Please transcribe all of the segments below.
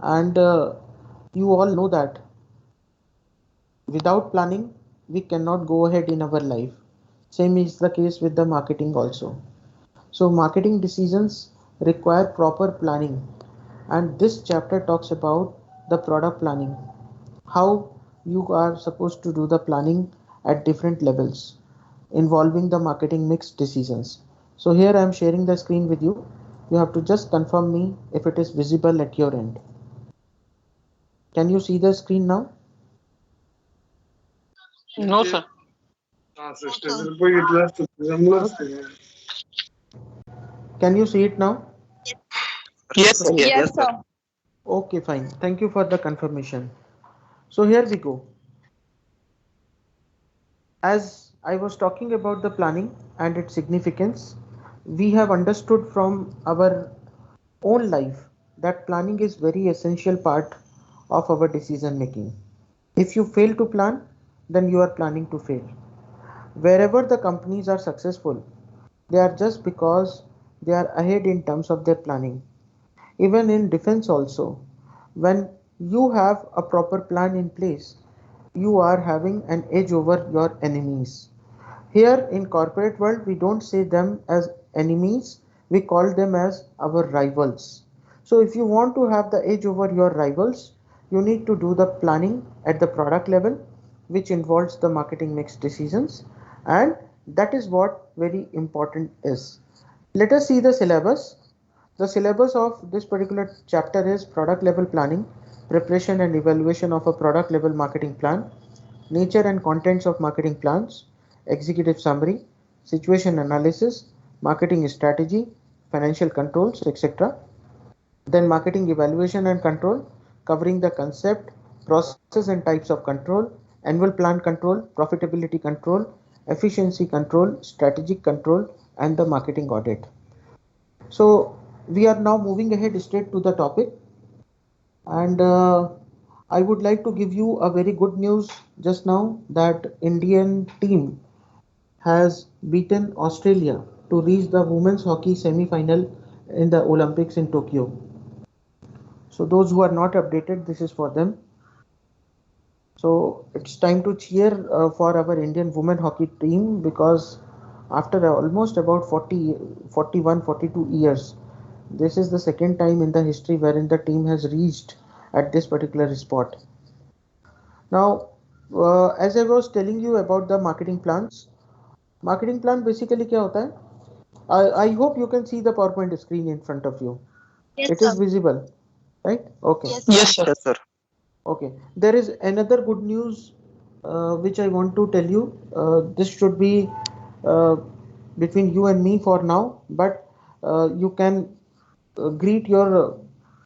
And you all know that without planning, we cannot go ahead in our life. Same is the case with the marketing also. So, marketing decisions require proper planning, and this chapter talks about the product planning, how you are supposed to do the planning at different levels involving the marketing mix decisions. So, here I am sharing the screen with you. You have to just confirm me if it is visible at your end. Can you see the screen now? No, sir. Can you see it now? Yes, sir. Yes. Yes, sir. Okay, fine. Thank you for the confirmation. So here we go. As I was talking about the planning and its significance, we have understood from our own life that planning is very essential part of our decision making. If you fail to plan, then you are planning to fail. Wherever the companies are successful, they are just because they are ahead in terms of their planning. Even in defense also, when you have a proper plan in place, you are having an edge over your enemies. Here in corporate world, we don't say them as enemies, we call them as our rivals. So if you want to have the edge over your rivals, you need to do the planning at the product level, which involves the marketing mix decisions, and that is what very important is. Let us see the syllabus. The syllabus of this particular chapter is product level planning, preparation and evaluation of a product level marketing plan, nature and contents of marketing plans, executive summary, situation analysis, marketing strategy, financial controls, etc. Then marketing evaluation and control, covering the concept, process and types of control, annual plan control, profitability control, efficiency control, strategic control, and the marketing audit. So we are now moving ahead straight to the topic, and I would like to give you a very good news just now that Indian team has beaten Australia to reach the women's hockey semi-final in the Olympics in Tokyo. So those who are not updated, this is for them. So it's time to cheer for our Indian women hockey team because after almost about 40, 41, 42 years, this is the second time in the history wherein the team has reached at this particular spot. Now, as I was telling you about the marketing plan basically क्या होता है? I hope you can see the PowerPoint screen in front of you. Yes, It is sir. visible, right? Okay. Yes, Yes, sir. sir. Yes, sir. Okay, there is another good news which I want to tell you. This should be uh, between you and me for now, but you can greet your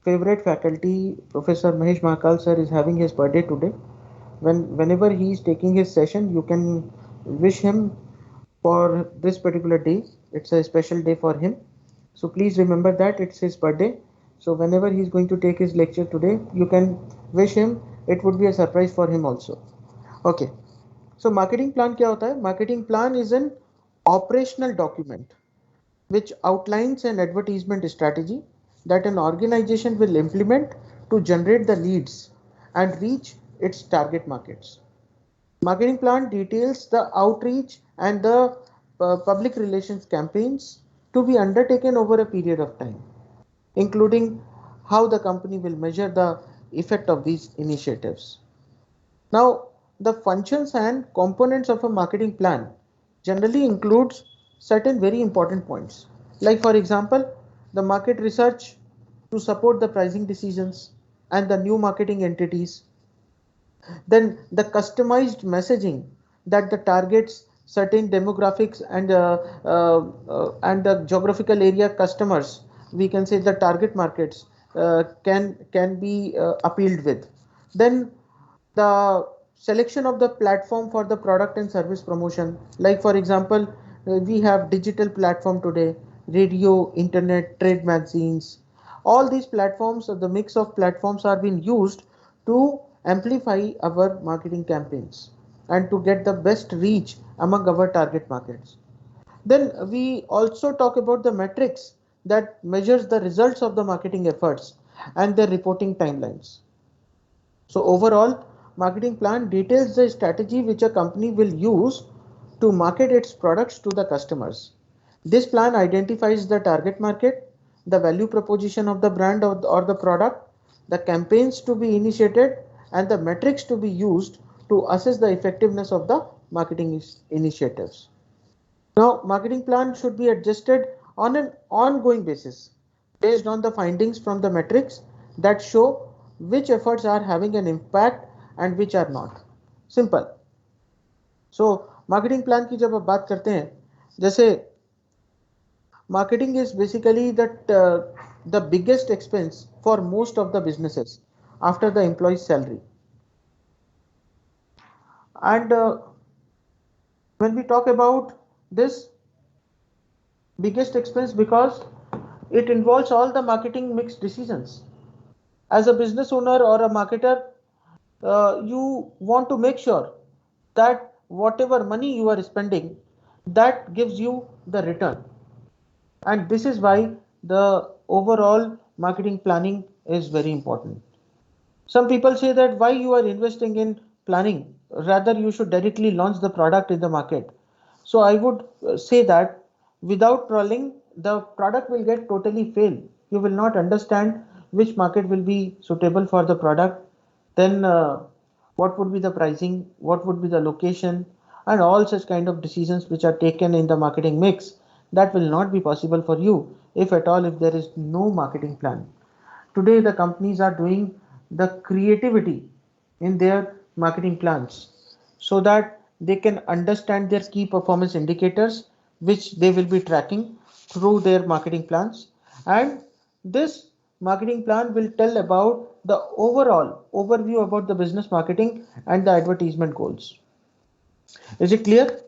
favorite faculty. Professor Mahesh Mahakal sir is having his birthday today. Whenever he is taking his session, you can wish him for this particular day. It's a special day for him. So please remember that it's his birthday. So whenever he's going to take his lecture today, you can wish him. It would be a surprise for him also. Okay. So marketing plan क्या होता है? Marketing plan is an operational document which outlines an advertisement strategy that an organization will implement to generate the leads and reach its target markets. Marketing plan details the outreach and the public relations campaigns to be undertaken over a period of time, including how the company will measure the effect of these initiatives. Now, the functions and components of a marketing plan generally includes certain very important points. Like for example, the market research to support the pricing decisions and the new marketing entities, then the customized messaging that the targets certain demographics and the geographical area customers, we can say the target markets can be appealed with. Then the selection of the platform for the product and service promotion, like for example, we have digital platform today, radio, internet, trade magazines. All these platforms, the mix of platforms are being used to amplify our marketing campaigns and to get the best reach among our target markets. Then we also talk about the metrics that measures the results of the marketing efforts and their reporting timelines. So overall, marketing plan details the strategy which a company will use to market its products to the customers. This plan identifies the target market, the value proposition of the brand or the product, the campaigns to be initiated, and the metrics to be used to assess the effectiveness of the marketing initiatives. Now, marketing plan should be adjusted on an ongoing basis based on the findings from the metrics that show which efforts are having an impact and which are not. Simple. So, marketing plan की जब आप बात करते हैं, जैसे marketing is basically that the biggest expense for most of the businesses after the employee's salary. And when we talk about this biggest expense, because it involves all the marketing mix decisions. As a business owner or a marketer, you want to make sure that whatever money you are spending, that gives you the return. And this is why the overall marketing planning is very important. Some people say that why you are investing in planning, rather you should directly launch the product in the market. So I would say that without trolling, the product will get totally fail. You will not understand which market will be suitable for the product. Then what would be the pricing, what would be the location, and all such kind of decisions which are taken in the marketing mix. That will not be possible for you if at all if there is no marketing plan. Today the companies are doing the creativity in their marketing plans so that they can understand their key performance indicators which they will be tracking through their marketing plans, and this marketing plan will tell about the overall overview about the business marketing and the advertisement goals. Is it clear?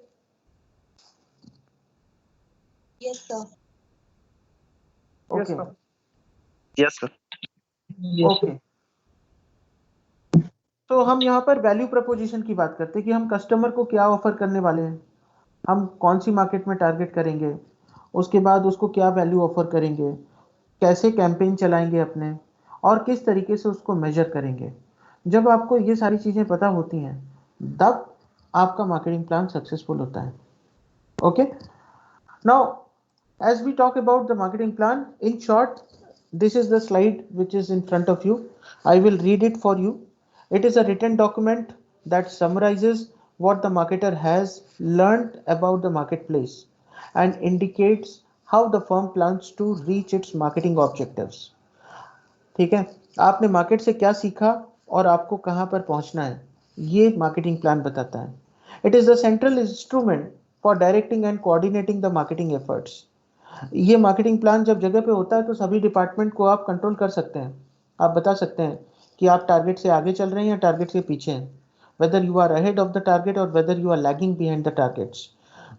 Yes, sir. Okay. Yes, sir. Okay, तो हम यहाँ पर value preposition की बात करते हैं कि हम कस्टमर को क्या ऑफर करने वाले हैं, हम कौन सी मार्केट में टारगेट करेंगे, उसके बाद उसको क्या वैल्यू ऑफर करेंगे, कैसे कैंपेन चलाएंगे अपने, और किस तरीके से उसको मेजर करेंगे. जब आपको ये सारी चीज़ें पता होती हैं तब आपका मार्केटिंग प्लान सक्सेसफुल होता है. Okay, now as we talk about the marketing plan, in short, this is the slide which is in front of you. I will read it for you. It is a written document that summarizes what the marketer has learned about the marketplace and indicates how the firm plans to reach its marketing objectives. ठीक है, आपने market से क्या सीखा और आपको कहां पर पहुंचना है, ये मार्केटिंग प्लान बताता है. It is the central instrument for directing and coordinating the marketing efforts. ये मार्केटिंग प्लान जब जगह पे होता है तो सभी डिपार्टमेंट को आप कंट्रोल कर सकते हैं. आप बता सकते हैं कि आप टारगेट से आगे चल रहे हैं या टारगेट से पीछे हैं, whether you are ahead of the target और whether you are lagging behind the targets,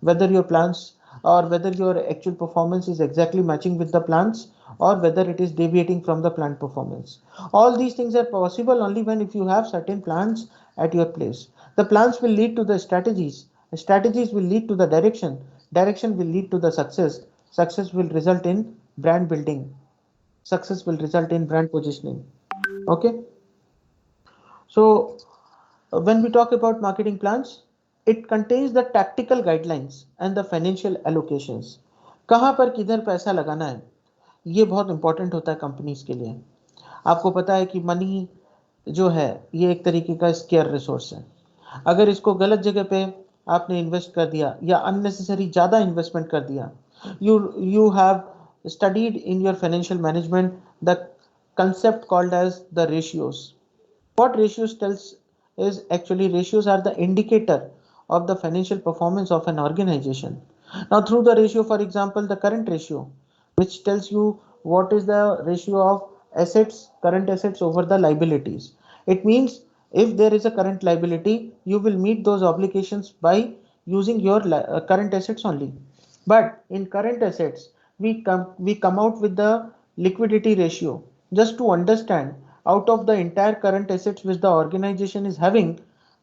whether your plans or whether your actual performance is exactly matching with the plans or whether it is deviating from the planned performance. All these things are possible only when if you have certain plans at your place. The plans will lead to the strategies, strategies will lead to the direction, direction will lead to the success, success will result in brand building, success will result in brand positioning. Okay, so when we talk about marketing plans, it contains the tactical guidelines and the financial allocations. कहाँ पर किधर पैसा लगाना है, ये बहुत important होता है कंपनीज के लिए. आपको पता है कि मनी जो है ये एक तरीके का स्केयर रिसोर्स है. अगर इसको गलत जगह पे आपने इन्वेस्ट कर दिया या अननेसेसरी ज़्यादा इन्वेस्टमेंट कर दिया, you have studied in your financial management the concept called as the ratios. What ratios tells is actually ratios are the indicator of the financial performance of an organization. Now through the ratio, for example the current ratio, which tells you what is the ratio of assets, current assets over the liabilities. It means if there is a current liability, you will meet those obligations by using your current assets only. But in current assets, we come out with the liquidity ratio just to understand out of the entire current assets which the organization is having,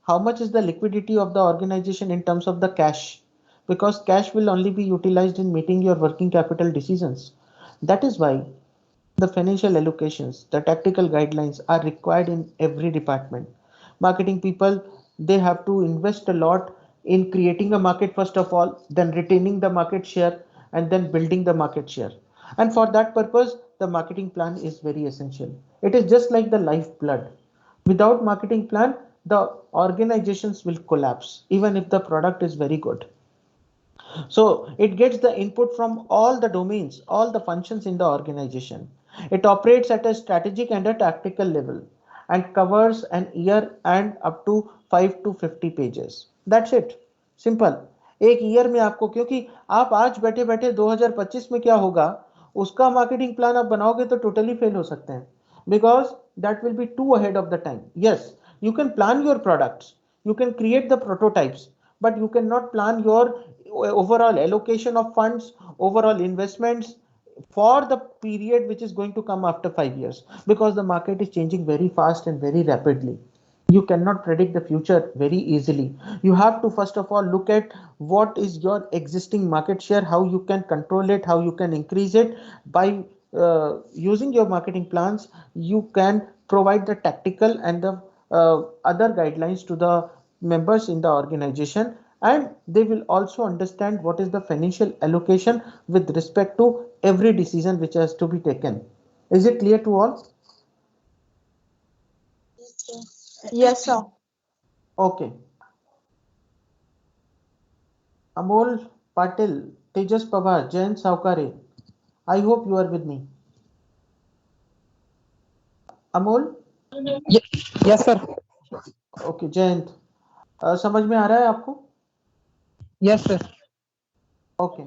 how much is the liquidity of the organization in terms of the cash, because cash will only be utilized in meeting your working capital decisions. That is why The financial allocations, the tactical guidelines are required in every department. Marketing people, they have to invest a lot in creating a market first of all, then retaining the market share, and then building the market share. And for that purpose, the marketing plan is very essential. It is just like the lifeblood. Without marketing plan, the organizations will collapse, even if the product is very good. So it gets the input from all the domains, all the functions in the organization. It operates at a strategic and a tactical level and covers an year and up to 5 to 50 pages. That's it. Simple. एक year में आपको, क्योंकि आप आज बैठे बैठे 2025 में क्या होगा उसका मार्केटिंग प्लान आप बनाओगे तो टोटली फेल हो सकते हैं, because that will be too ahead of the time. Yes, you can plan your products, you can create the prototypes, but you cannot plan your overall allocation of funds, overall investments for the period which is going to come after 5 years, because the market is changing very fast and very rapidly. You cannot predict the future very easily. You have to first of all look at what is your existing market share, how you can control it, how you can increase it. By using your marketing plans, you can provide the tactical and the other guidelines to the members in the organization, and they will also understand what is the financial allocation with respect to every decision which has to be taken. Is it clear to all? Yes, sir. Okay. Amol Patil, Tejas Pawar, Jayant Saukare. I hope you are with me. Amol? Yes sir. Okay Jayant, समझ में आ रहा है आपको? Yes sir. Okay.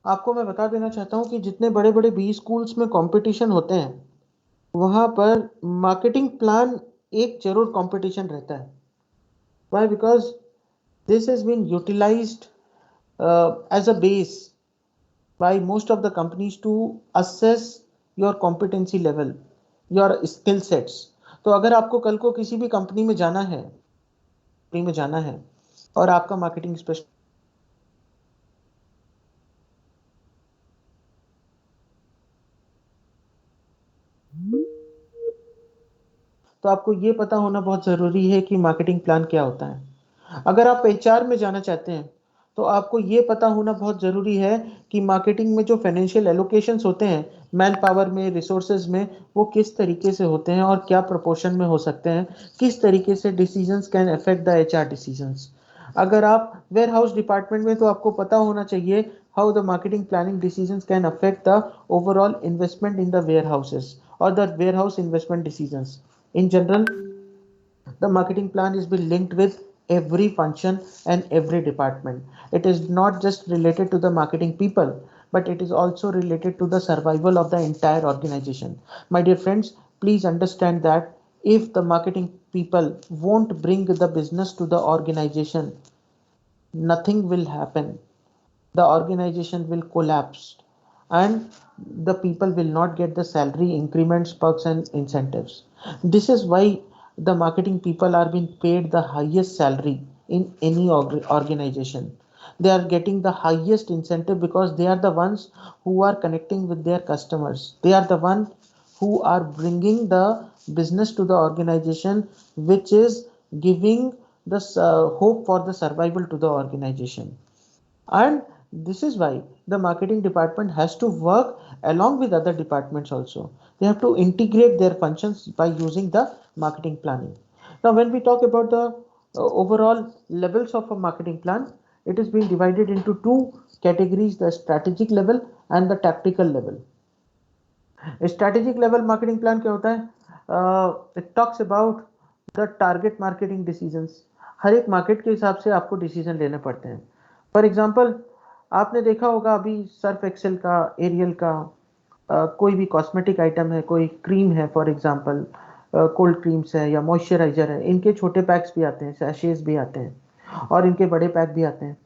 आपको मैं बता देना चाहता हूँ कि जितने बड़े बड़े बी स्कूल्स में कंपटीशन होते हैं वहां पर मार्केटिंग प्लान एक जरूर कंपटीशन रहता है. Why? Because this has been utilized as a base by most of the companies to assess your competency level, your skill sets. तो अगर आपको कल को किसी भी कंपनी में जाना है, और आपका मार्केटिंग स्पेशल तो आपको ये पता होना बहुत जरूरी है कि मार्केटिंग प्लान क्या होता है. अगर आप एचआर में जाना चाहते हैं तो आपको ये पता होना बहुत जरूरी है कि मार्केटिंग में जो फाइनेंशियल एलोकेशंस होते हैं मैन पावर में, रिसोर्सेज में, वो किस तरीके से होते हैं और क्या प्रोपोर्शन में हो सकते हैं, किस तरीके से decisions can affect the HR decisions. अगर आप वेयर हाउस डिपार्टमेंट में तो आपको पता होना चाहिए how the marketing planning decisions can affect the overall investment in the warehouses और the warehouse investment decisions. In general, the marketing plan is been linked with every function and every department. It is not just related to the marketing people, but it is also related to the survival of the entire organization. My dear friends, please understand that if the marketing people won't bring the business to the organization, nothing will happen. The organization will collapse and the people will not get the salary increments, perks, and incentives. This is why the marketing people are being paid the highest salary in any organization. They are getting the highest incentive because they are the ones who are connecting with their customers. They are the one who are bringing the business to the organization, which is giving the hope for the survival to the organization. And this is why the marketing department has to work along with other departments also. They have to integrate their functions by using the marketing planning. Now when we talk about the overall levels of a marketing plan, it is being divided into two categories: the strategic level and the tactical level. Strategic level marketing plan क्या होता है? It talks about the target marketing decisions. हर एक market के हिसाब से आपको decision लेने पड़ते हैं. फॉर एग्जाम्पल, आपने देखा होगा अभी सर्फ एक्सेल का, एरियल का, कोई भी कॉस्मेटिक आइटम है, कोई क्रीम है, फॉर एग्जाम्पल कोल्ड क्रीम्स है या मॉइस्चराइजर है, इनके छोटे पैक्स भी आते हैं, सैशेज भी आते हैं और इनके बड़े पैक भी आते हैं.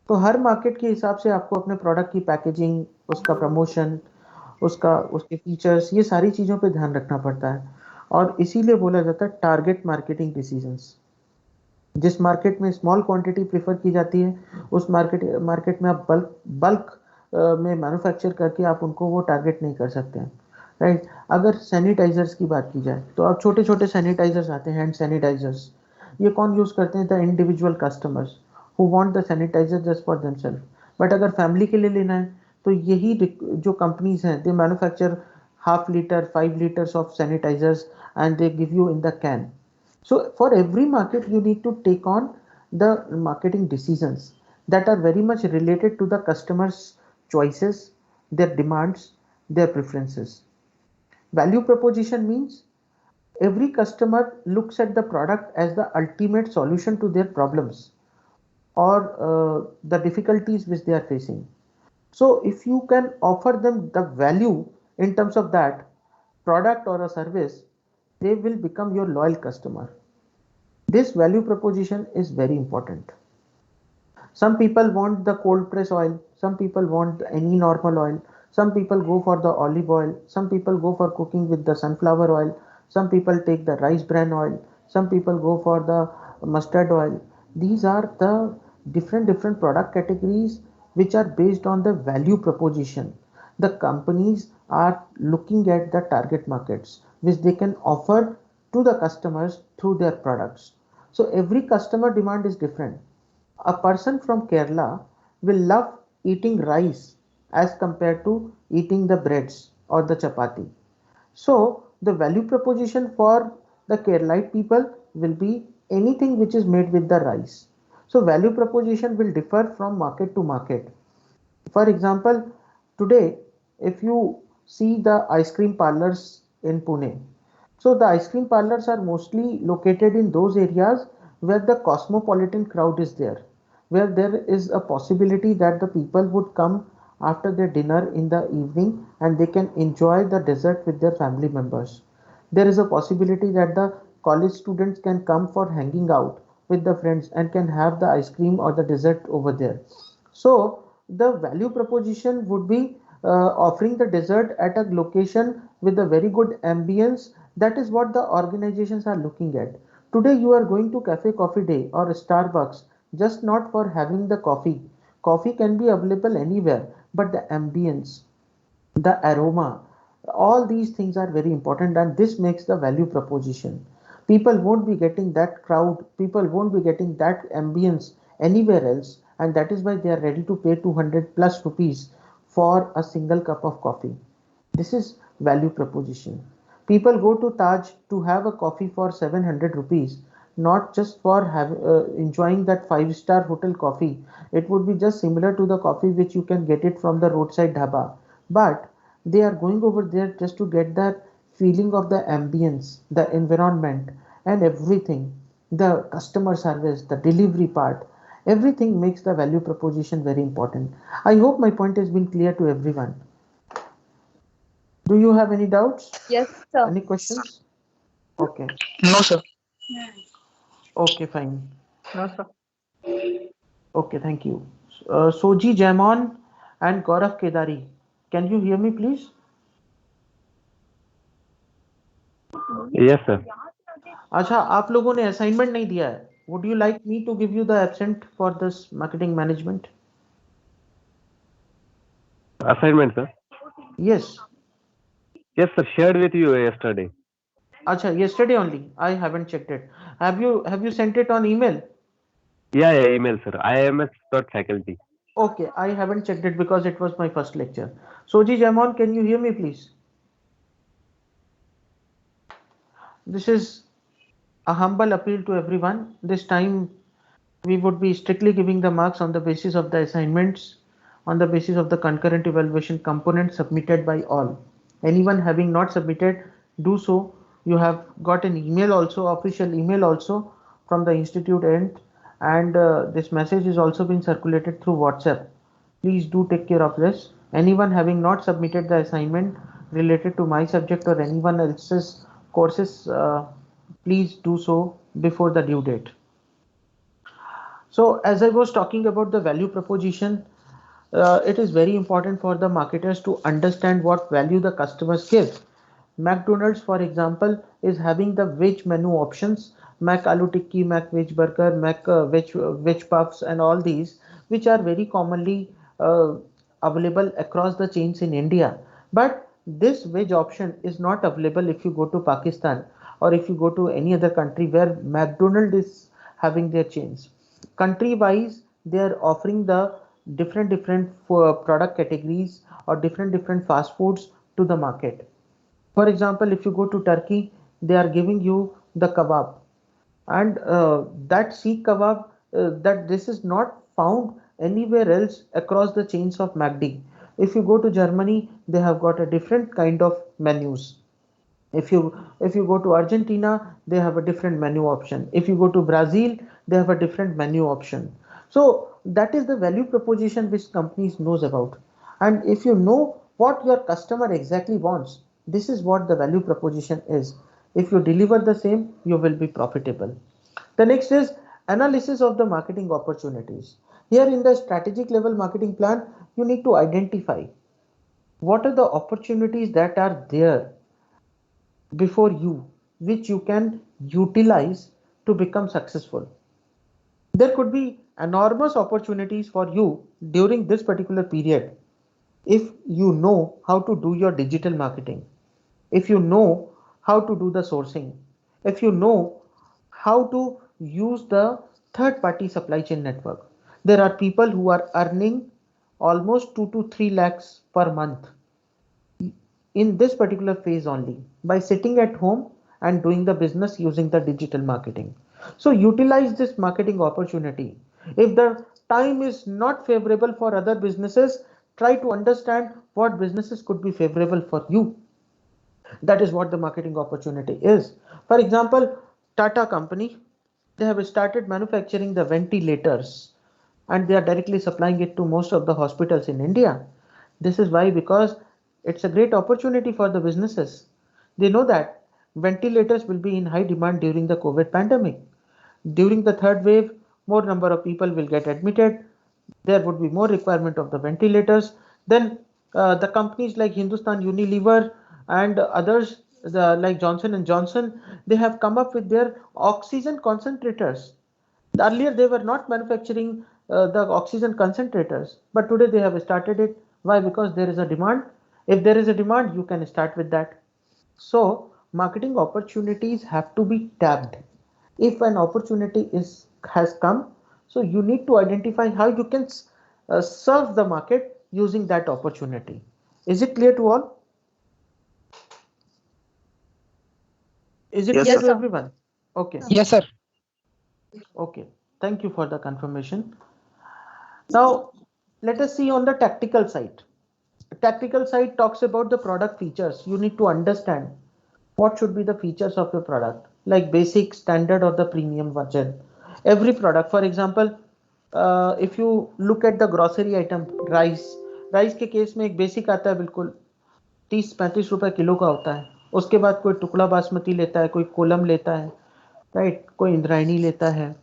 तो हर मार्केट के हिसाब से आपको अपने प्रोडक्ट की पैकेजिंग, उसका प्रमोशन, उसके फीचर्स, ये सारी चीज़ों पे ध्यान रखना पड़ता है और इसीलिए बोला जाता है टारगेट मार्केटिंग डिसीजंस. जिस मार्केट में स्मॉल क्वांटिटी प्रेफर की जाती है उस मार्केट में आप बल्क में मैन्युफैक्चर करके आप उनको वो टारगेट नहीं कर सकते हैं, राइट। अगर सैनिटाइजर्स की बात की जाए तो अब छोटे छोटे सैनिटाइजर्स आते हैं, हैंड सैनिटाइजर्स। ये कौन यूज़ करते हैं? The individual customers who want the sanitiser just for themselves. But अगर फैमिली के लिए लेना है तो यही जो कंपनीज हैं, they manufacture half liter, 5 liters of sanitizers, and they give you in the can. So for every market, you need to take on the marketing decisions that are very much related to the customer's choices, their demands, their preferences. Value proposition means every customer looks at the product as the ultimate solution to their problems or the difficulties which they are facing. So if you can offer them the value in terms of that product or a service, they will become your loyal customer. This value proposition is very important. Some people want the cold press oil, some people want any normal oil, some people go for the olive oil, some people go for cooking with the sunflower oil, some people take the rice bran oil, some people go for the mustard oil. These are the different product categories which are based on the value proposition. The companies are looking at the target markets which they can offer to the customers through their products. So every customer demand is different. A person from Kerala will love eating rice as compared to eating the breads or the chapati. So the value proposition for the Keralite people will be anything which is made with the rice. So value proposition will differ from market to market. For example, today, if you see the ice cream parlors in Pune, so the ice cream parlors are mostly located in those areas where the cosmopolitan crowd is there, where there is a possibility that the people would come after their dinner in the evening and they can enjoy the dessert with their family members. There is a possibility that the college students can come for hanging out with the friends and can have the ice cream or the dessert over there. So the value proposition would be offering the dessert at a location with a very good ambience. That is what the organizations are looking at. Today you are going to Cafe Coffee Day or Starbucks just not for having the coffee. Coffee can be available anywhere, but the ambience, the aroma, all these things are very important, and this makes the value proposition. People won't be getting that crowd, people won't be getting that ambience anywhere else, and that is why they are ready to pay 200 plus rupees for a single cup of coffee. This is value proposition. People go to Taj to have a coffee for 700 rupees, not just for enjoying that five-star hotel coffee. It would be just similar to the coffee which you can get it from the roadside dhaba. But they are going over there just to get that feeling of the ambience, the environment, and everything. The customer service, the delivery part, everything makes the value proposition very important. I hope my point has been clear to everyone. Do you have any doubts? Yes, sir. Any questions? Okay. No, sir. Okay, fine. No, sir. Okay, thank you. Soji Jamon and Gaurav Kedari. Can you hear me, please? Yes, sir. अच्छा, आप लोगों ने assignment नहीं दिया है. Would you like me to give you the absent for this marketing management? Assignment, sir. Yes. Yes, sir. Shared with you yesterday. अच्छा, yesterday only. I haven't checked it. Have you sent it on email? Yeah, email, sir. IMS.faculty. Okay, I haven't checked it because it was my first lecture. Soji Jamon, can you hear me, please? This is a humble appeal to everyone. This time we would be strictly giving the marks on the basis of the assignments, on the basis of the concurrent evaluation component submitted by all. Anyone having not submitted, do so. You have got an email also, official email also from the institute end, and this message is also being circulated through WhatsApp. Please do take care of this. Anyone having not submitted the assignment related to my subject or anyone else's courses, please do so before the due date. So as I was talking about the value proposition, it is very important for the marketers to understand what value the customers give. McDonald's, for example, is having the veg menu options, Mac Aloo Tikki, Mac Veg Burger, Mac Veg Puffs, and all these, which are very commonly uh, available across the chains in India, but this veg option is not available if you go to Pakistan or if you go to any other country where McDonald's is having their chains. Country wise, they are offering the different product categories or different fast foods to the market. For example, if you go to Turkey, they are giving you the kebab, and that Sikh kebab, that this is not found anywhere else across the chains of MACD. If you go to Germany, they have got a different kind of menus. If you go to Argentina, they have a different menu option. If you go to Brazil, they have a different menu option. So that is the value proposition which companies knows about. And if you know what your customer exactly wants, this is what the value proposition is. If you deliver the same, you will be profitable. The next is analysis of the marketing opportunities. Here in the strategic level marketing plan, you need to identify what are the opportunities that are there before you, which you can utilize to become successful. There could be enormous opportunities for you during this particular period if you know how to do your digital marketing, if you know how to do the sourcing, if you know how to use the third party supply chain network. There are people who are earning almost 2 to 3 lakhs per month in this particular phase only by sitting at home and doing the business using the digital marketing. So utilize this marketing opportunity. If the time is not favorable for other businesses, try to understand what businesses could be favorable for you. That is what the marketing opportunity is. For example, Tata company, they have started manufacturing the ventilators and they are directly supplying it to most of the hospitals in India. This is why, because it's a great opportunity for the businesses. They know that ventilators will be in high demand during the COVID pandemic. During the third wave, more number of people will get admitted. There would be more requirement of the ventilators. Then the companies like Hindustan Unilever and others like Johnson and Johnson, they have come up with their oxygen concentrators. Earlier they were not manufacturing the oxygen concentrators, but today they have started it. Why? Because there is a demand. If there is a demand, you can start with that. So marketing opportunities have to be tapped. If an opportunity is has come, so you need to identify how you can serve the market using that opportunity. Is it clear to all? Is it Yes, clear sir. Yes, to sir. everyone? Okay. Yes, sir. Okay. Thank you for the confirmation. Now, let us see on the tactical side. Tactical side talks about the product features. You need to understand what should be the features of your product, like basic, standard, or the premium version. Every product, for example, if you look at the grocery item, rice के case में एक basic आता है, बिल्कुल 30-35 रुपए kilo का होता है. उसके बाद कोई टुकड़ा बासमती लेता है, कोई कोलम लेता है, राइट, कोई इंद्रायणी लेता है.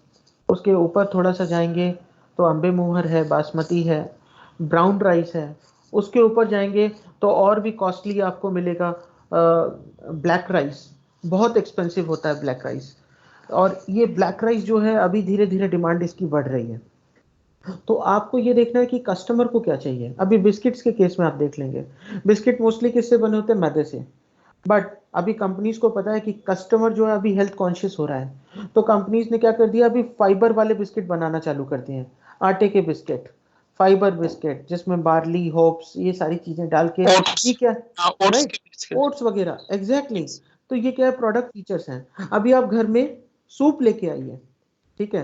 उसके ऊपर थोड़ा सा जाएंगे तो अम्बे मोहर है, बासमती है, ब्राउन राइस है. उसके ऊपर जाएंगे तो और भी कॉस्टली आपको मिलेगा ब्लैक राइस. बहुत एक्सपेंसिव होता है ब्लैक राइस. और ये ब्लैक राइस जो है अभी धीरे धीरे डिमांड इसकी बढ़ रही है. तो आपको ये देखना है कि कस्टमर को क्या चाहिए. अभी बिस्किट्स के केस में आप देख लेंगे, बिस्किट मोस्टली किससे बने होते हैं? मैदे से. बट अभी कंपनीज को पता है कि कस्टमर जो है अभी हेल्थ कॉन्शियस हो रहा है, तो कंपनीज ने क्या कर दिया, अभी फाइबर वाले बिस्किट बनाना चालू कर दिए हैं. आटे के बिस्किट, फाइबर बिस्किट, जिसमें बार्ली, होप्स, ये सारी चीजें डाल के, ओट्स, ये क्या, ओट्स राइट, के बिस्किट. ओट्स वगैरह, एग्जैक्टली. तो ये क्या है, प्रोडक्ट फीचर्स हैं. अभी आप घर में सूप लेके आइए, ठीक है,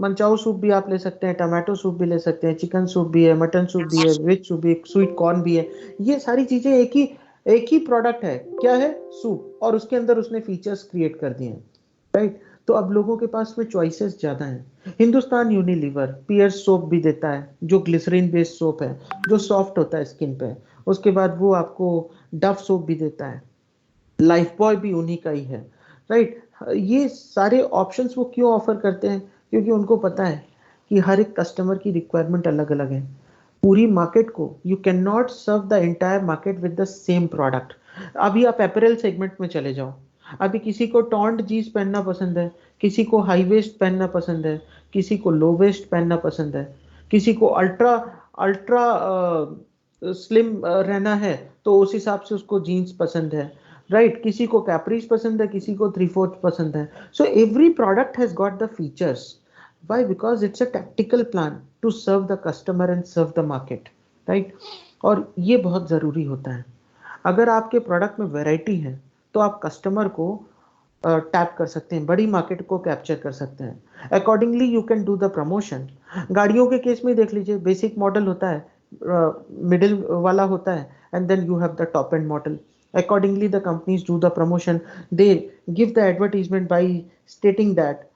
मंचाऊ सूप भी आप ले सकते हैं, टमाटो सूप भी ले सकते हैं, चिकन सूप भी है, मटन सूप भी है, वेज सूप भी, स्वीट कॉर्न भी है. ये सारी चीजें एक ही प्रोडक्ट है. क्या है? सूप. और उसके अंदर उसने फीचर्स क्रिएट कर दिए हैं, राइट. तो अब लोगों के पास में चॉइसेस ज्यादा हैं. हिंदुस्तान यूनिलीवर पियर्स सोप भी देता है, जो ग्लिसरीन बेस्ड सोप है, जो सॉफ्ट होता है स्किन पे. उसके बाद वो आपको डव सोप भी देता है, लाइफ बॉय भी उन्हीं का ही है, राइट. ये सारे ऑप्शंस वो क्यों ऑफर करते हैं? क्योंकि उनको पता है कि हर एक कस्टमर की रिक्वायरमेंट अलग अलग है. पूरी मार्केट को you can not serve the entire market with the same product. अभी आप अपैरल सेगमेंट में चले जाओ, अभी किसी को टॉन्ट जीन्स पहनना पसंद है, किसी को हाई वेस्ट पहनना पसंद है, किसी को लो वेस्ट पहनना पसंद है, किसी को अल्ट्रा अल्ट्रा स्लिम रहना है तो उस हिसाब से उसको जीन्स पसंद है, राइट? किसी को कैप्रीज पसंद है, किसी को 3/4 पसंद है. So every product has got the features. Why? Because it's a tactical plan to serve the customer and serve the market, right? और ये बहुत ज़रूरी होता है. अगर आपके प्रोडक्ट में वैरायटी है तो आप कस्टमर को टैप कर सकते हैं, बड़ी मार्केट को कैप्चर कर सकते हैं. Accordingly you can do the promotion. गाड़ियों के केस में देख लीजिए, बेसिक मॉडल होता है, मिडिल वाला होता है, and then you have the top end model. Accordingly, the companies do the promotion. They give the advertisement by stating that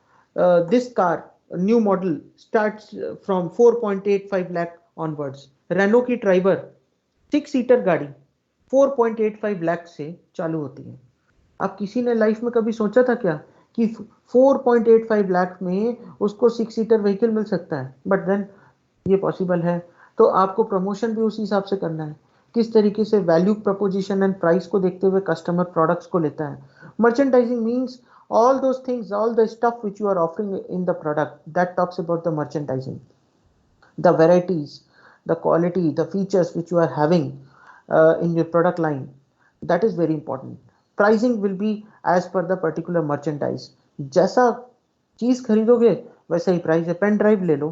this car, new model, starts from 4.85 lakh onwards. Renault की driver 6 seater गाड़ी 4.85 लाख से चालू होती है. अब किसी ने life में कभी सोचा था क्या कि 4.85 लाख में उसको 6 सीटर व्हीकल मिल सकता है? बट देन ये पॉसिबल है. तो आपको प्रमोशन भी उसी हिसाब से करना है. किस तरीके से वैल्यू प्रपोजिशन एंड प्राइस को देखते हुए कस्टमर प्रोडक्ट्स को लेता है. Merchandising means all those things, all the stuff which you are offering in the product, that talks about the merchandising, the varieties, the quality, the features which you are having in your product line. That is very important. Pricing will be as per the particular merchandise. जैसा चीज खरीदोगे वैसा ही price है. Pen drive ले लो,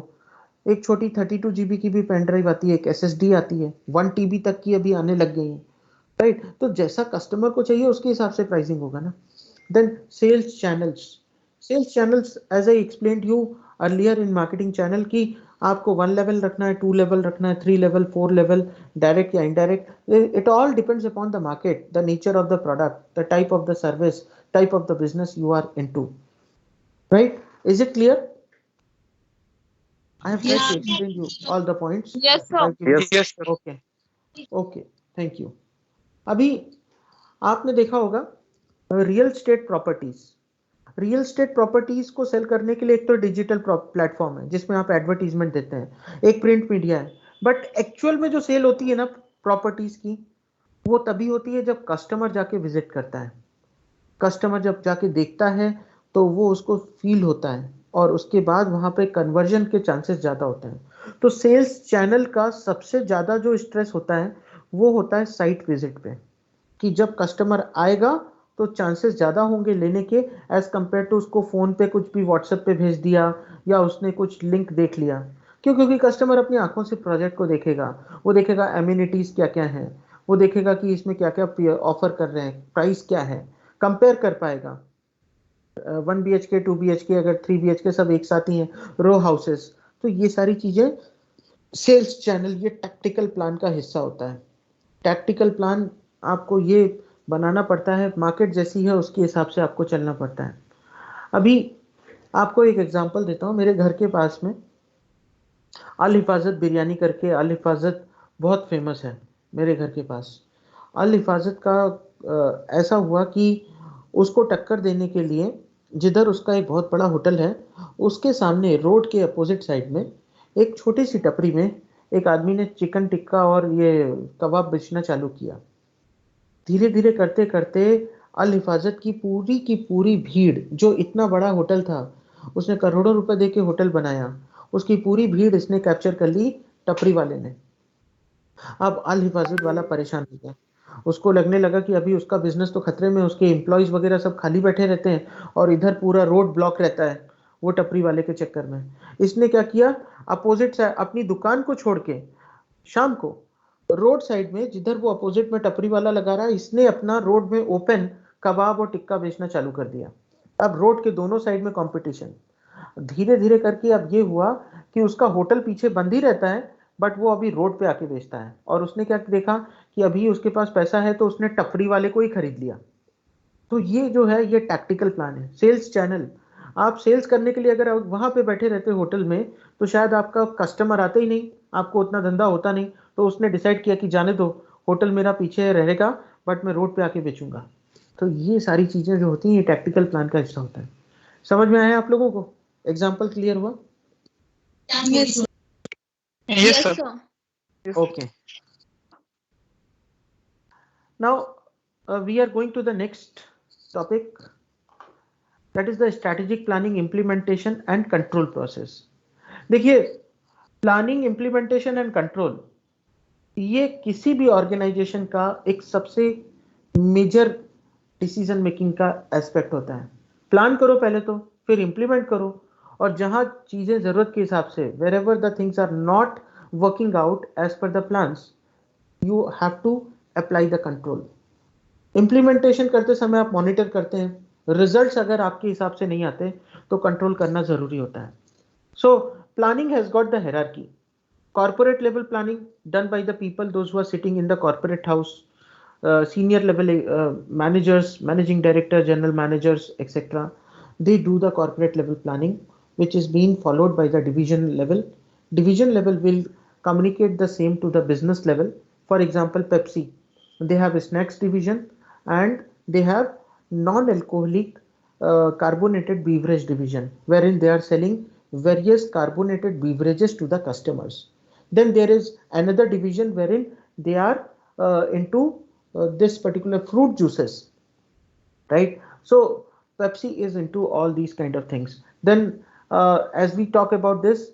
एक छोटी 32 GB की भी पेन ड्राइव आती है, एक SSD आती है, 1 TB तक की अभी आने लग गई है, राइट? तो जैसा कस्टमर को चाहिए उसके हिसाब से प्राइसिंग होगा ना. Then sales channels. Sales channels, as I explained you earlier in marketing channel, कि आपको 1 level रखना है, 2 level रखना है, 3 level, 4 level, direct या indirect. It all depends upon the market, the nature of the product, the type of the service, type of the business you are into. Right? Is it clear? I have tried to explain you all the points. Yes, sir. Yes, sir. Okay. Okay. Thank you. अभी आपने देखा होगा real estate properties. Real estate properties को cell करने के लिए एक तो डिजिटल प्लेटफॉर्म है जिसमें आप एडवर्टीजमेंट देते हैं, एक प्रिंट मीडिया है. बट एक्चुअल में जो सेल होती है ना प्रॉपर्टीज की, वो तभी होती है जब कस्टमर जाके विजिट करता है. कस्टमर जब जाके देखता है तो वो उसको फील होता है और उसके बाद वहां पे कन्वर्जन के चांसेस ज्यादा होते हैं. तो सेल्स चैनल का सबसे ज्यादा जो स्ट्रेस होता है वो होता है साइट विजिट पे, कि जब कस्टमर आएगा तो चांसेस ज्यादा होंगे लेने के एज कंपेयर टू उसको फोन पे कुछ भी व्हाट्सएप पे भेज दिया या उसने कुछ लिंक देख लिया. क्यों? क्योंकि कस्टमर अपनी आंखों से प्रोजेक्ट को देखेगा, वो देखेगा एम्यूनिटीज क्या क्या है, वो देखेगा कि इसमें क्या क्या ऑफर कर रहे हैं, प्राइस क्या है, कंपेयर कर पाएगा. 1 BHK 2 BHK अगर 3 BHK सब एक साथ ही हैं, रो हाउसेस. तो ये सारी चीजें सेल्स चैनल ये टैक्टिकल प्लान का हिस्सा होता है. टैक्टिकल प्लान आपको ये बनाना पड़ता है, मार्केट जैसी है उसके हिसाब से आपको चलना पड़ता है. अभी आपको एक एग्जांपल देता हूँ. मेरे घर के पास में अल हिफाजत बिरयानी करके, अल हिफाजत बहुत फेमस है मेरे घर के पास. अल हिफाजत का ऐसा हुआ कि उसको टक्कर देने के लिए जिधर उसका एक बहुत बड़ा होटल है उसके सामने रोड के अपोजिट साइड में एक छोटी सी टपरी में एक आदमी ने चिकन टिक्का और ये कबाब बेचना चालू किया. धीरे धीरे करते करते अल हिफाजत की पूरी भीड़, जो इतना बड़ा होटल था, उसने करोड़ों रुपए देके होटल बनाया, उसकी पूरी भीड़ इसने कैप्चर कर ली टपरी वाले ने. अब अल हिफाजत वाला परेशान हो गया. उसको लगने लगा कि अभी उसका बिजनेस तो खतरे में, उसके एम्प्लॉयज वगैरह सब खाली बैठे रहते हैं और इधर पूरा रोड ब्लॉक रहता है वो टपरी वाले के चक्कर में. इसने क्या किया, अपोजिट से अपनी दुकान को छोड़ के शाम को रोड साइड में, जिधर वो अपोजिट में टपरी वाला लगा रहा है, इसने अपना रोड में ओपन कबाब और टिक्का बेचना चालू कर दिया. अब रोड के दोनों साइड में कंपटीशन. धीरे धीरे करके अब ये हुआ कि उसका होटल पीछे बंद ही रहता है बट वो अभी रोड पे आके बेचता है. और उसने क्या देखा कि अभी उसके पास पैसा है तो उसने टपरी वाले को ही खरीद लिया. तो ये जो है ये टैक्टिकल प्लान है, सेल्स चैनल. आप सेल्स करने के लिए अगर आप वहां पे बैठे रहते होटल में तो शायद आपका कस्टमर आते ही नहीं, आपको उतना धंधा होता नहीं. तो उसने डिसाइड किया कि जाने दो, होटल मेरा पीछे रहेगा बट मैं रोड पे आके बेचूंगा. तो ये सारी चीजें जो होती हैं ये टैक्टिकल प्लान का हिस्सा होता है. समझ में आया आप लोगों को? एग्जाम्पल क्लियर हुआ? Yes, Yes, sir. sir. Okay. Now we are going to the next topic, that is the strategic planning, implementation and control process. देखिए प्लानिंग, इम्प्लीमेंटेशन एंड कंट्रोल, ये किसी भी ऑर्गेनाइजेशन का एक सबसे मेजर डिसीजन मेकिंग का aspect होता है। प्लान करो पहले तो, फिर इम्प्लीमेंट करो, और जहां चीजें जरूरत के हिसाब से, wherever the things are not working out as per the plans, you have to apply the control. Implementation करते समय आप मॉनिटर करते हैं, रिजल्ट्स अगर आपके हिसाब से नहीं आते तो कंट्रोल करना जरूरी होता है। So planning has got the hierarchy. Corporate level planning done by the people, those who are sitting in the corporate house, senior level managers, managing director, general managers, etc. They do the corporate level planning, which is being followed by the division level. Division level will communicate the same to the business level. For example, Pepsi, they have a snacks division, and they have non-alcoholic carbonated beverage division, wherein they are selling various carbonated beverages to the customers. Then there is another division wherein they are into this particular fruit juices, right? So Pepsi is into all these kind of things. Then as we talk about this,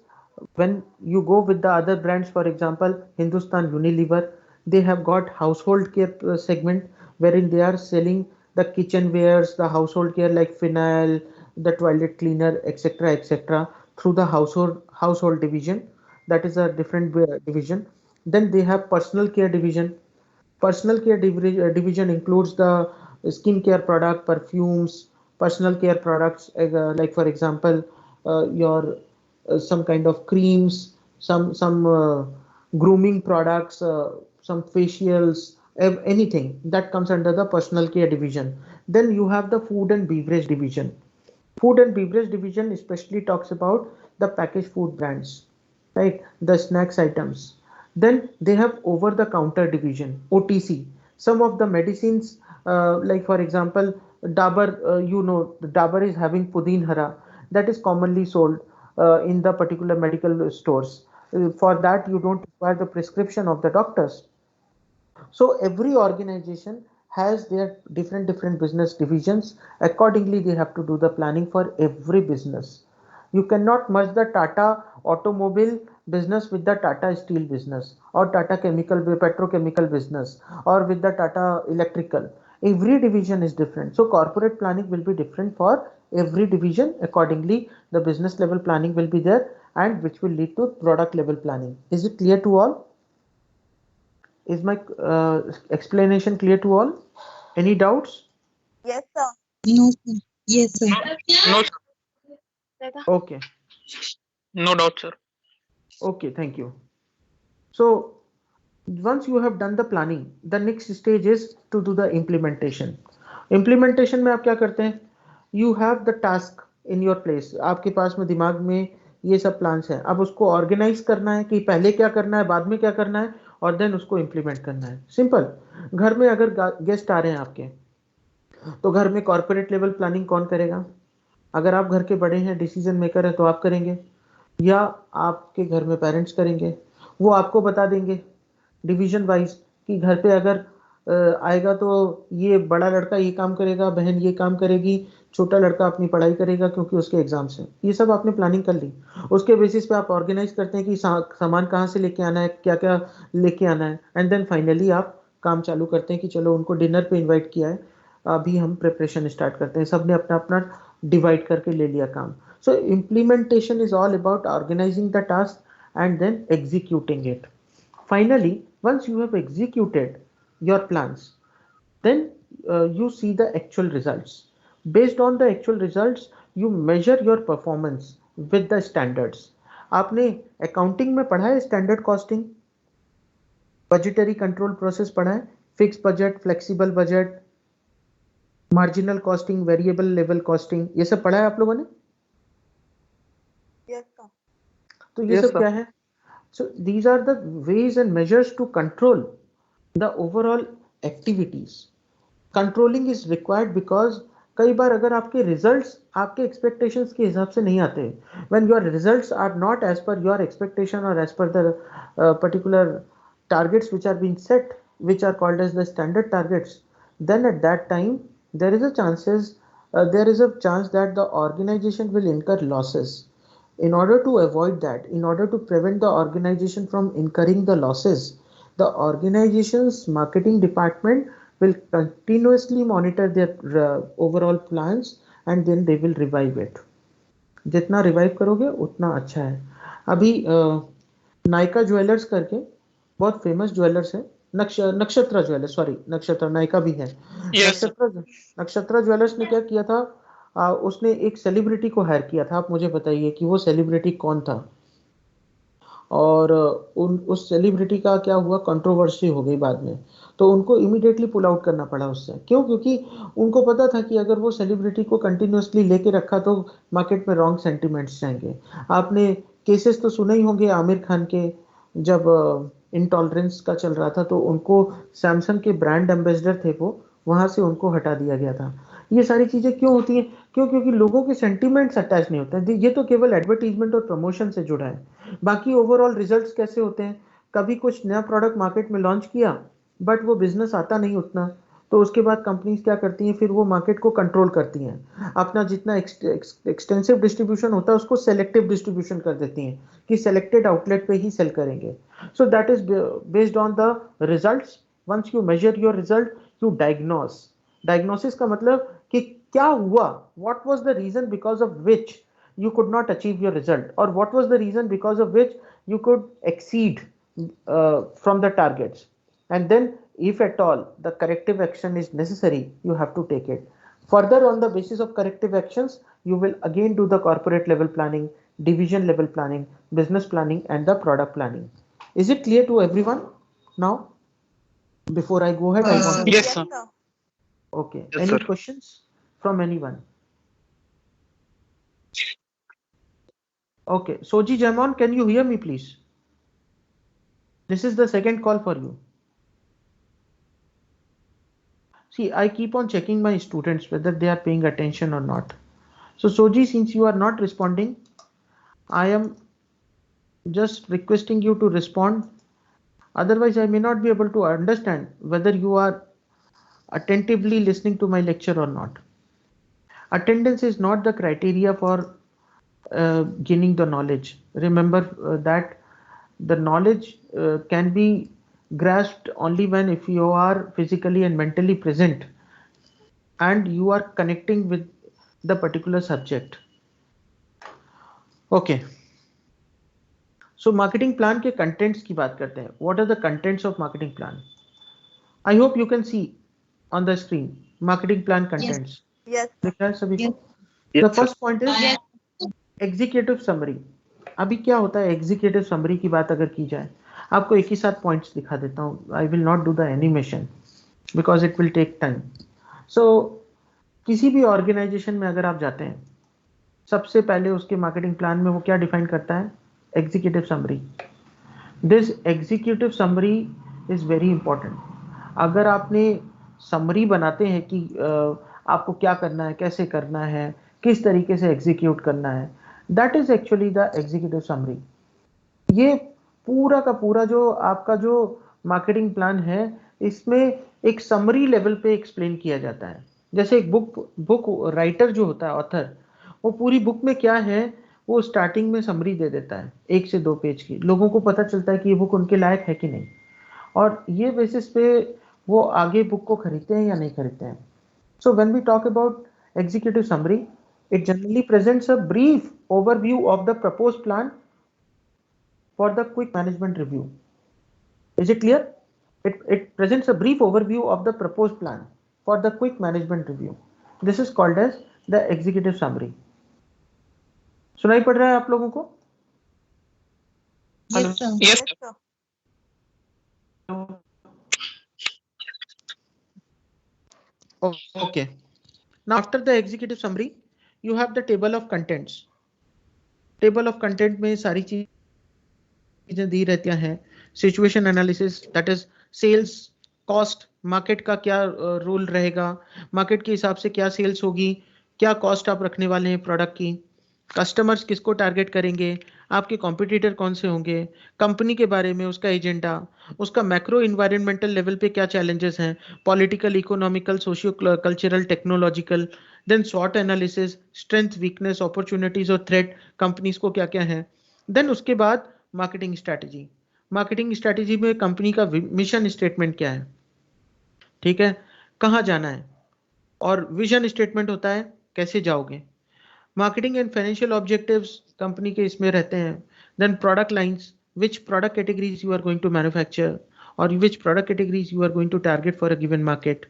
when you go with the other brands, for example Hindustan Unilever, they have got household care segment, wherein they are selling the kitchen wares, the household care like phenyl, the toilet cleaner, etc., etc., through the household division. That is a different division. Then they have personal care division. Personal care division includes the skincare product, perfumes, personal care products, like for example, your some kind of creams, some grooming products, some facials, anything that comes under the personal care division. Then you have the food and beverage division. Food and beverage division especially talks about the packaged food brands, right? The snacks items. Then they have over the counter division, OTC. Some of the medicines, like for example, Dabur, the Dabur is having Pudin Hara, that is commonly sold in the particular medical stores. For that, you don't require the prescription of the doctors. So every organization has their different business divisions. Accordingly, they have to do the planning for every business. You cannot merge the Tata automobile business with the Tata steel business, or Tata chemical petrochemical business, or with the Tata electrical. Every division is different. So corporate planning will be different for every division. Accordingly, the business level planning will be there, and which will lead to product level planning. Is it clear to all? Is my explanation clear to all? Any doubts? Yes, sir. No, sir. Yes, sir. No, sir. Okay, No doubt, sir. okay, thank you. So once you have done the planning, the next stage is to do the implementation. Implementation में आप क्या करते हैं? You have the task in your place. आपके पास में दिमाग में ये सब प्लान्स हैं. अब उसको ऑर्गेनाइज करना है कि पहले क्या करना है, बाद में क्या करना है, और देन उसको इम्प्लीमेंट करना है. सिंपल. घर में अगर गेस्ट आ रहे हैं आपके, तो घर में कॉर्पोरेट लेवल प्लानिंग कौन करेगा? अगर आप घर के बड़े हैं, डिसीजन मेकर हैं, तो आप करेंगे, या आपके घर में पेरेंट्स करेंगे. वो आपको बता देंगे डिवीजन वाइज कि घर पे अगर आएगा तो ये बड़ा लड़का ये काम करेगा, बहन ये काम करेगी, छोटा लड़का अपनी पढ़ाई करेगा क्योंकि उसके एग्जाम्स हैं. ये सब आपने प्लानिंग कर ली. उसके बेसिस पे आप ऑर्गेनाइज करते हैं कि सामान कहाँ से लेके आना है, क्या क्या लेके आना है, एंड देन फाइनली आप काम चालू करते हैं कि चलो उनको डिनर पे इन्वाइट किया है, अभी हम प्रिपरेशन स्टार्ट करते हैं. सबने अपना अपना डिवाइड करके ले लिया काम. So implementation is all about organizing the task and then executing it. Finally, once you have executed your plans, then you see the actual results. Based on the actual results, you measure your performance with the standards. आपने accounting में पढ़ा है standard costing, budgetary control process पढ़ा है, fixed budget, flexible budget, marginal costing, variable level costing, ये सब पढ़ा है आप लोगों ने? Yes, sir. तो ये Yes, सब sir. क्या है? So these are the ways and measures to control the overall activities. Controlling is required because कई बार अगर आपके results आपके expectations के हिसाब से नहीं आते, when your results are not as per your expectation or as per the particular targets which are being set, which are called as the standard targets, then at that time there is a chance that the organization will incur losses. In order to avoid that, in order to prevent the organization from incurring the losses, the organization's marketing department will continuously monitor their overall plans, and then they will revive it. जितना revive करोगे उतना अच्छा है. अभी Nykaa jewellers करके बहुत famous jewellers है, नक्षत्रा jewellers, sorry नक्षत्रा, नायका भी है. Yes, sir. नक्षत्रा ज्वेलर्स ने क्या किया था, उसने एक सेलिब्रिटी को हायर किया था. आप मुझे बताइए कि वो सेलिब्रिटी कौन था, और उस सेलिब्रिटी का क्या हुआ, कंट्रोवर्सी हो गई बाद में, तो उनको इमीडिएटली पुल आउट करना पड़ा उससे. क्यों? क्योंकि उनको पता था कि अगर वो सेलिब्रिटी को कंटिन्यूअसली लेके रखा तो मार्केट में रॉन्ग सेंटिमेंट्स जाएंगे. आपने केसेस तो सुने ही होंगे आमिर खान के, जब इंटॉलरेंस का चल रहा था तो उनको सैमसंग के ब्रांड एम्बेसडर थे वो, वहां से उनको हटा दिया गया था. ये सारी चीजें क्यों होती हैं? क्यों? क्योंकि लोगों के सेंटिमेंट्स अटैच नहीं होते हैं. ये तो केवल एडवर्टीजमेंट और प्रमोशन से जुड़ा है. बाकी ओवरऑल रिजल्ट्स कैसे होते हैं? कभी कुछ नया प्रोडक्ट मार्केट में लॉन्च किया बट वो बिजनेस आता नहीं उतना, तो उसके बाद कंपनीज क्या करती हैं, फिर वो मार्केट को कंट्रोल करती हैं. अपना जितना एक्सटेंसिव डिस्ट्रीब्यूशन होता है उसको सेलेक्टिव डिस्ट्रीब्यूशन कर देती हैं कि सेलेक्टेड आउटलेट पे ही सेल करेंगे. So that is based on the results. Once you measure your result, you diagnose. Diagnosis का मतलब कि क्या हुआ, what was the reason because of which you could not achieve your result, or what was the reason because of which you could exceed from the targets, and then if at all the corrective action is necessary, you have to take it. Further, on the basis of corrective actions, you will again do the corporate level planning, division level planning, business planning, and the product planning. Is it clear to everyone now? Before I go ahead, I want to... Yes, sir. Okay. Yes, Any sir. questions from anyone? Okay, Soji Jamon, can you hear me please? This is the second call for you. See, I keep on checking my students whether they are paying attention or not. So Soji, since you are not responding, I am just requesting you to respond. Otherwise, I may not be able to understand whether you are attentively listening to my lecture or not. Attendance is not the criteria for gaining the knowledge. Remember that the knowledge can be grasped only when if you are physically and mentally present and you are connecting with the particular subject. Okay. So marketing plan के contents की बात करते हैं. What are the contents of marketing plan? I hope you can see on the screen marketing plan contents. Yes. दिख रहा है सभी को? Yes, The first point is executive summary. अभी क्या होता है एग्जीक्यूटिव समरी की बात अगर की जाए, आपको एक ही साथ पॉइंट्स दिखा देता हूँ. I will not do the animation because it will take time. So किसी भी ऑर्गेनाइजेशन में अगर आप जाते हैं, सबसे पहले उसके मार्केटिंग प्लान में वो क्या डिफाइन करता है? Executive summary. This executive summary is very important. अगर आपने समरी बनाते हैं कि आपको क्या करना है, कैसे करना है, किस तरीके से एग्जीक्यूट करना है, that is actually the executive summary. ये पूरा का पूरा जो आपका जो मार्केटिंग प्लान है, इसमें एक समरी लेवल पे एक्सप्लेन किया जाता है. जैसे एक बुक राइटर जो होता है, ऑथर, वो पूरी बुक में क्या है वो स्टार्टिंग में समरी दे देता है 1 से 2 पेज की. लोगों को पता चलता है कि ये बुक उनके लायक है कि नहीं, और ये बेसिस पे वो आगे बुक को खरीदते हैं या नहीं खरीदते हैं. So when we talk about executive summary, it generally presents a brief overview of the proposed plan for the quick management review. Is it clear? It presents a brief overview of the proposed plan for the quick management review. This is called as the executive summary. सुनाई पड़ रहा है आप लोगों को? Yes, sir. Yes, sir. Okay. Now after the executive summary, you have the table of contents. Table of content में सारी चीजें दी रहती हैं. Situation analysis, that is sales, cost, market का क्या रोल रहेगा, market के हिसाब से क्या sales होगी, क्या cost आप रखने वाले हैं प्रोडक्ट की, कस्टमर्स किसको टारगेट करेंगे, आपके कॉम्पिटिटर कौन से होंगे, कंपनी के बारे में, उसका एजेंडा, उसका मैक्रो इन्वायरमेंटल लेवल पे क्या चैलेंजेस हैं, political, economical, socio cultural, technological, then स्वॉट एनालिसिस, स्ट्रेंथ, वीकनेस, अपॉर्चुनिटीज और थ्रेट, कंपनीज को क्या क्या है। देन उसके बाद मार्केटिंग स्ट्रैटेजी। मार्केटिंग स्ट्रैटेजी में कंपनी का मिशन स्टेटमेंट क्या है, ठीक है, कहाँ जाना है, और विजन स्टेटमेंट होता है कैसे जाओगे। Marketing and financial objectives company के इसमें रहते हैं। Then product lines, which product categories you are going to manufacture और which product categories you are going to target for a given market.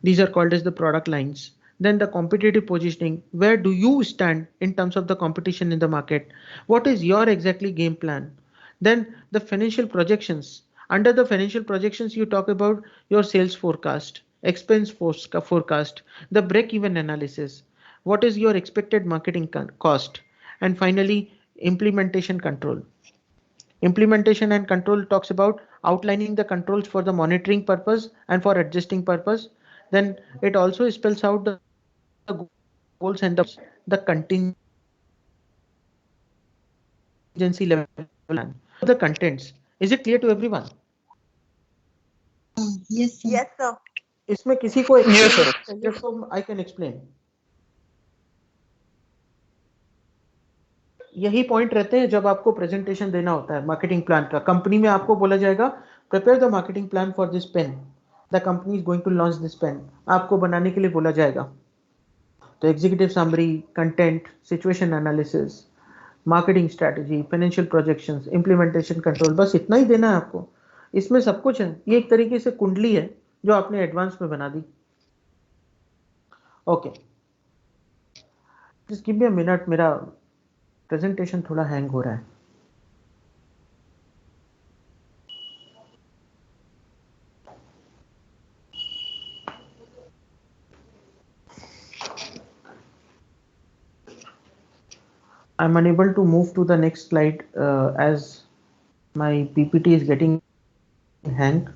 These are called as the product lines. Then the competitive positioning, where do you stand in terms of the competition in the market? What is your exactly game plan? Then the financial projections. Under the financial projections, you talk about your sales forecast, expense forecast, the break-even analysis. What is your expected marketing cost? And finally, implementation control. Implementation and control talks about outlining the controls for the monitoring purpose and for adjusting purpose. Then it also spells out the goals and the contingency level plan. The contents. Is it clear to everyone? Yes, sir. Yes, sir. इसमें किसी को Yes, sir. चाहिए तो I can explain. यही point रहते हैं जब आपको प्रेजेंटेशन देना होता है मार्केटिंग प्लान का। कंपनी में आपको बोला जाएगा prepare the marketing plan for this pen, the company is going to launch this pen, आपको बनाने के लिए बोला जाएगा। तो executive summary, content, situation analysis, marketing strategy, financial projections, implementation control, बस इतना ही देना है आपको। इसमें सब कुछ है। ये एक तरीके से कुंडली है जो आपने एडवांस में बना दी। Okay, just give me a minute, मेरा प्रेजेंटेशन थोड़ा हैंग हो रहा है। I'm unable to move to the next slide as my PPT is getting hanged.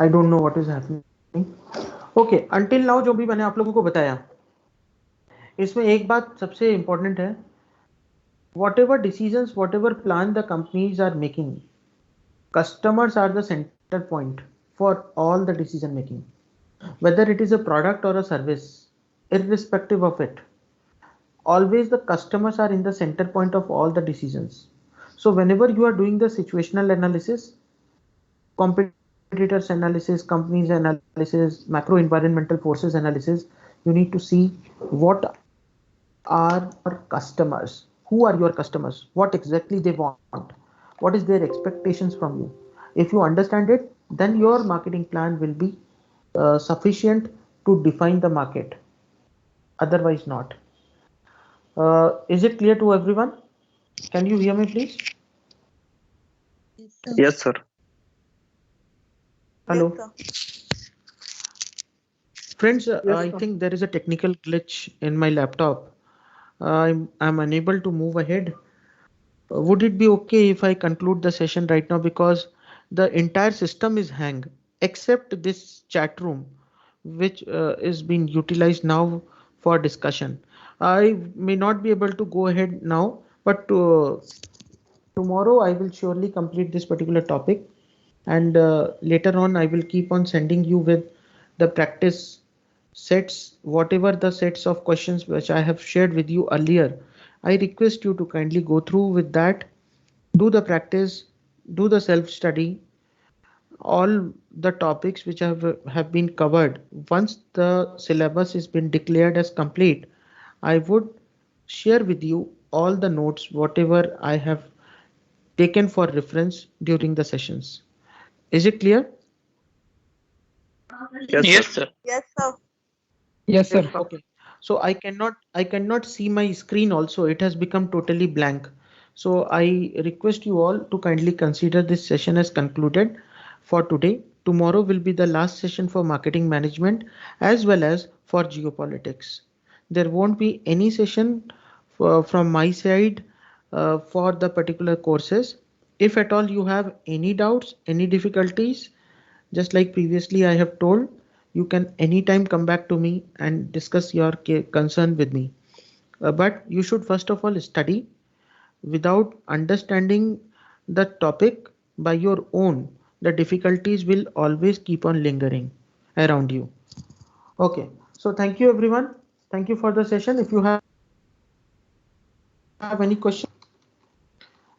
I don't know what is happening. Okay, until now जो भी मैंने आप लोगों को बताया, इसमें एक बात सबसे important है, whatever decisions, whatever plan the companies are making, customers are the center point for all the decision making, whether it is a product or a service, irrespective of it. Always the customers are in the center point of all the decisions. So whenever you are doing the situational analysis, competitors analysis, companies analysis, macro environmental forces analysis, you need to see what are your customers, who are your customers, what exactly they want, what is their expectations from you. If you understand it, then your marketing plan will be sufficient to define the market, otherwise not. Is it clear to everyone? Can you hear me please? Yes, sir. Yes, sir. Hello. Yes, sir. Friends, Yes, I sir. think there is a technical glitch in my laptop. I'm unable to move ahead. Would it be okay if I conclude the session right now, because the entire system is hang except this chat room, which is being utilized now for discussion. I may not be able to go ahead now, but tomorrow I will surely complete this particular topic, and later on I will keep on sending you with the practice sets, whatever the sets of questions which I have shared with you earlier. I request you to kindly go through with that, do the practice, do the self study, all the topics which have been covered. Once the syllabus has been declared as complete, I would share with you all the notes whatever I have taken for reference during the sessions. Is it clear? Yes, sir. Yes, sir. Yes, sir. Okay. So I cannot see my screen also. It has become totally blank. So I request you all to kindly consider this session as concluded for today. tomorrow will be the last session for marketing management as well as for geopolitics. There won't be any session from my side for the particular courses. If at all you have any doubts, any difficulties, just like previously I have told, you can anytime come back to me and discuss your concern with me. But you should first of all study. Without understanding the topic by your own, the difficulties will always keep on lingering around you. Okay, so thank you everyone. Thank you for the session. If you have any questions,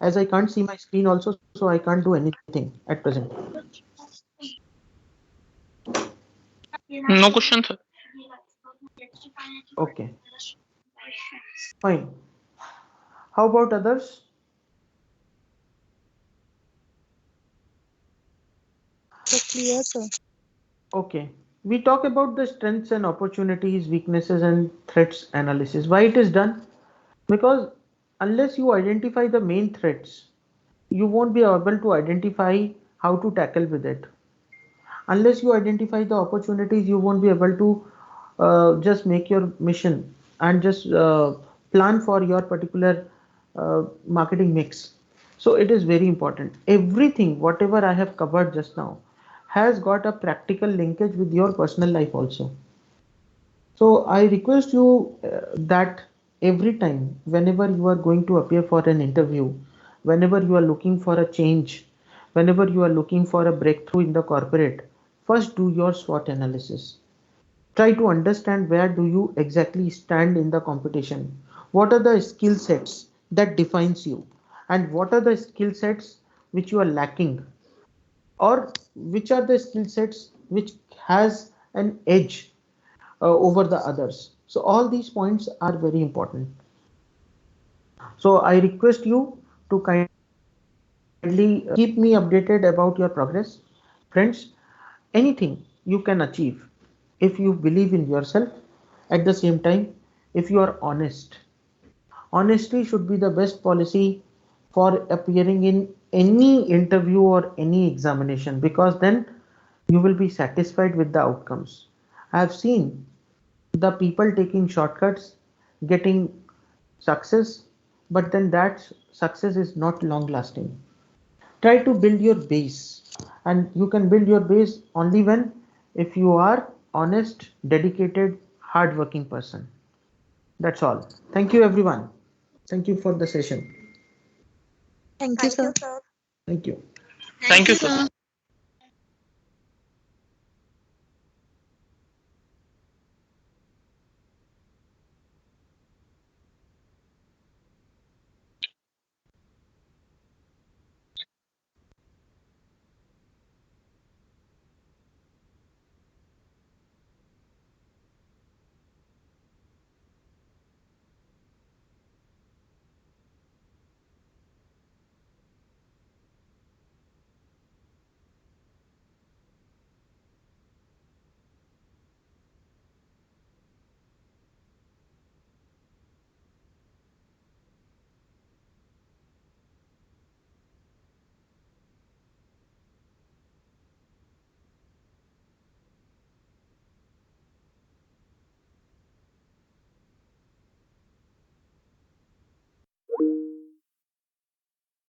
as I can't see my screen also, so I can't do anything at present. No question, sir. Okay, fine. How about others? So clear, sir. Okay, we talk about the strengths and opportunities, weaknesses and threats analysis. Why it is done? Because unless you identify the main threats, you won't be able to identify how to tackle with it. Unless you identify the opportunities, you won't be able to just make your mission and just plan for your particular marketing mix. So it is very important. Everything whatever I have covered just now has got a practical linkage with your personal life also. So I request you that every time whenever you are going to appear for an interview, whenever you are looking for a change, whenever you are looking for a breakthrough in the corporate, first do your SWOT analysis. Try to understand where do you exactly stand in the competition. What are the skill sets that defines you, and what are the skill sets which you are lacking, or which are the skill sets which has an edge over the others. So all these points are very important. So I request you to kindly keep me updated about your progress. Friends, anything you can achieve if you believe in yourself, at the same time, if you are honest. Honesty should be the best policy for appearing in any interview or any examination, because then you will be satisfied with the outcomes. I have seen the people taking shortcuts, getting success, but then that success is not long lasting. Try to build your base, and you can build your base only when if you are honest, dedicated, hardworking person. That's all. Thank you everyone. Thank you for the session. Thank you, sir. Thank you. Thank you, sir.